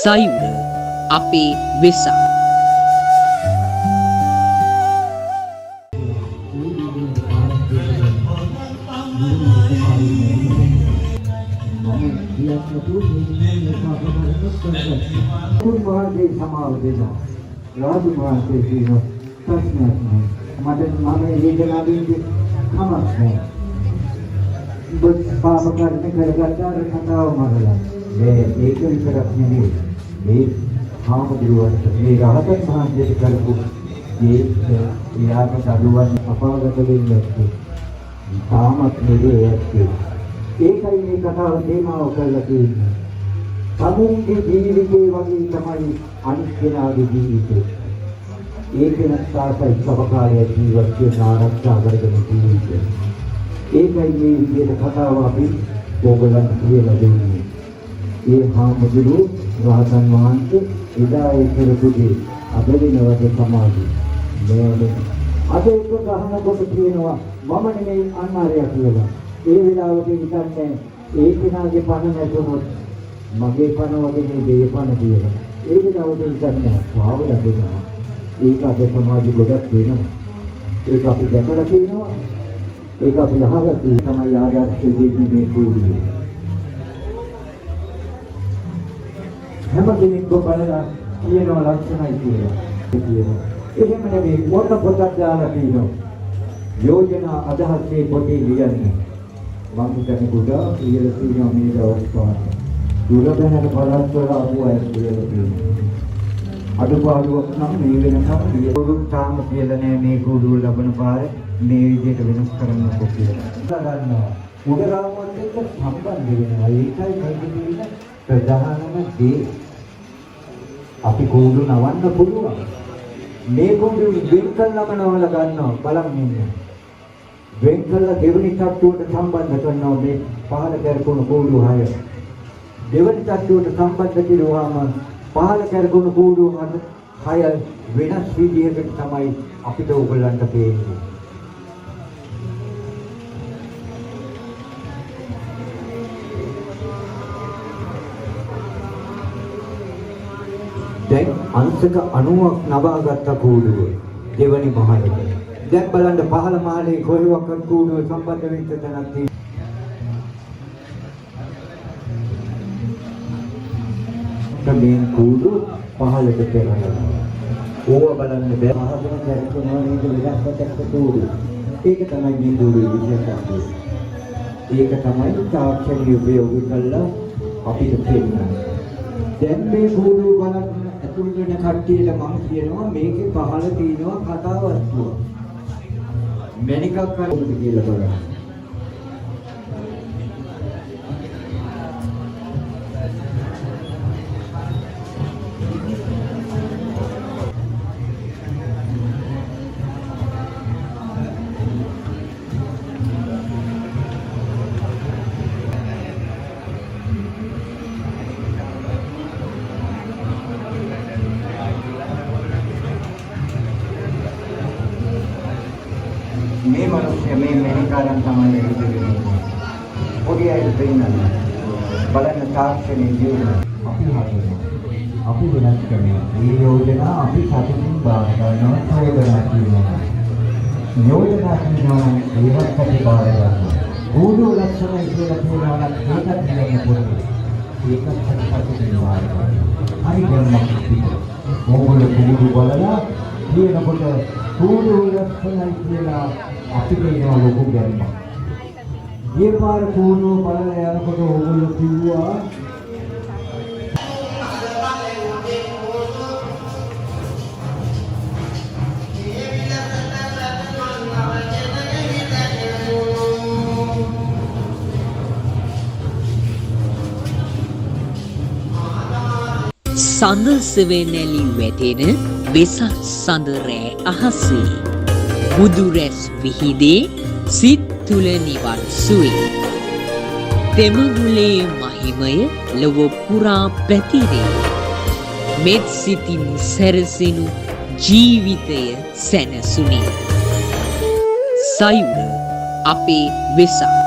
සයුර අපේ වෙසක්. කුමාරගේ සමාව දෙනවා. රාජු මහත්තයා කියනවා ප්‍රශ්නයක් නෑ. මට මම වේදනාවෙන්දී කමක් නෑ. ඔබ පාප කර්ම කරගත්තාර කතාව මරලා. ඒක විතරක් නෙවෙයි. මේ හාමුදුරුවන්ට මේ රහතන් වහන්සේට කරපු යාම දරුවන් අපාගත වෙන්නේ තාමත් නෙවෙයි. ඒකයි මේ කතාව තේමාව කරලා තියෙන්නේ. සමුන්ගේ ජීවිතේ වගේ තමයි අනිත් කෙනාගේ ජීවිතේ. ඒකෙන් සාසයි සබකාරය ජීවත් වෙන ආරක්ෂා කරගෙන ජීවිතේ. ඒකයි මේ විදිහට කතාව අපි ඕගලන්ට කියලා දෙන්නේ. ඒ හාමුදුරු රහතන් වහන්සේ එදා ඒ කරපු දේ අද වෙනවද සමාධි. මේ අද එක ගහනකොට කියනවා මම නෙමෙයි අන්නාරයා කියලා. ඒ වෙලාවට හිතන්නේ ඒ කෙනාගේ පණ නැතුනොත් මගේ පණ වගේ නෙවෙයි පණ කියලා. ඒ වෙලාවට හිතන්නේ ස්වාවල දෙනවා. ඒක අද සමාජෙ ගොඩක් වෙනවා. ඒක අපි දැකලා තියෙනවා. ඒක අපි අහලා තමයි ආදර්ශ දෙන්නේ මේ කුරුල්ලේ. හැම කෙනෙක්ම බලලා කියනවා ලක්ෂණයි කියලා. එහෙම නෙවෙයි මොන පොතක් දාලා කියනවා. යෝජනා අදහසේ පොතේ ලියන්නේ. මම හිතන්නේ ගොඩාක් කියලා තියෙනවා මේ දවස් පාන. දුරබැනට බලස්වල අහුවයි කියලා තියෙනවා. අඩුපාඩුවක් නම් මේ වෙනකම් කියවුත් තාම කියලා නෑ මේ කුඩුව ලබන පාරේ මේ විදිහට වෙනස් කරන්න කියලා. ගන්නවා. උඩරාමුවත් එක්ක සම්බන්ධ වෙනවා. ඒකයි කල්පිතේ ප්‍රධානම දේ. අපි කුඩු නවන්න පුළුවන්. මේ කුඩු වෙන් කළාම නවල ගන්නවා. බලන්න ඉන්නේ. වෙන් කළා දෙවෙනි තට්ටුවට සම්බන්ධ කරනවා මේ පහළ කරපුණු කුඩු 6. දෙවෙනි තට්ටුවට සම්බන්ධ කිරුවාම පහළ කරගුණු කූඩු 6 වෙනස් විදිහකට තමයි අපිට ඕගොල්ලන්ට පේන්නේ. දැන් අංශක 90ක් නවාගත්ත කූඩුව දෙවනි මහලේ. දැන් බලන්න පහළ මහලේ කොහෙවත් කූඩුව සම්බන්ධ වෙච්ච තැනක් තියෙනවා. මේ කූඩු පහළට පෙරනවා. ඕවා බලන්න බෑ. මහදෙන කැරකෙනවා නේද විලාසයක් කූඩු. ඒක තමයි මේ කූඩුවේ විශේෂත්වය. ඒක තමයි තාක්ෂණික උපයෝග කළා අපිට පෙන්නන්නේ. දැන් මේ කූඩු බලන්න ඇතුල් වෙන කට්ටියට මම කියනවා මේකේ පහළ තියෙනවා කතාවස්තුව. මැනිකක් කරන්න කියලා බලන්න. මේ මිනිස්සු මේ මෙනිකාරන් තමයි ඉතිරෙන්නේ. පොඩි අය දෙන්නන්නේ. බලන්න තාක්ෂණයේ ජීවන අපි හදනවා. අපි වෙනස් කරනවා. මේ යෝජනා අපි සතුටින් බාර ගන්නවා යෝජනා කියනවා. යෝජනා කියනවා ඒවත් ප්‍රතිපාද ගන්නවා. බුදු ලක්ෂණ කියලා කියනවා නම් ඒකත් කියන්නේ පොඩි. ඒකත් සතුටින් බාර ගන්නවා. හරි ගමක් පිට. ඕගොල්ලෝ බුදු බලලා කියනකොට බුදු ලක්ෂණයි කියලා අපි කියනවා ලොකු ගැම්මක්. මේ පාර කෝණෝ බලලා යනකොට ඕගොල්ලෝ කිව්වා සඳ සෙවෙනැලි වැටෙන වෙසක් සඳ රෑ අහසේ බුදු රැස් විහිදේ සිත් තුල නිවන් සුවේ. තෙමගුලේ මහිමය ලොව පුරා පැතිරේ. මෙත් සිතින් සැරසෙනු ජීවිතය සැනසුනේ. සයුර අපේ වෙසක්.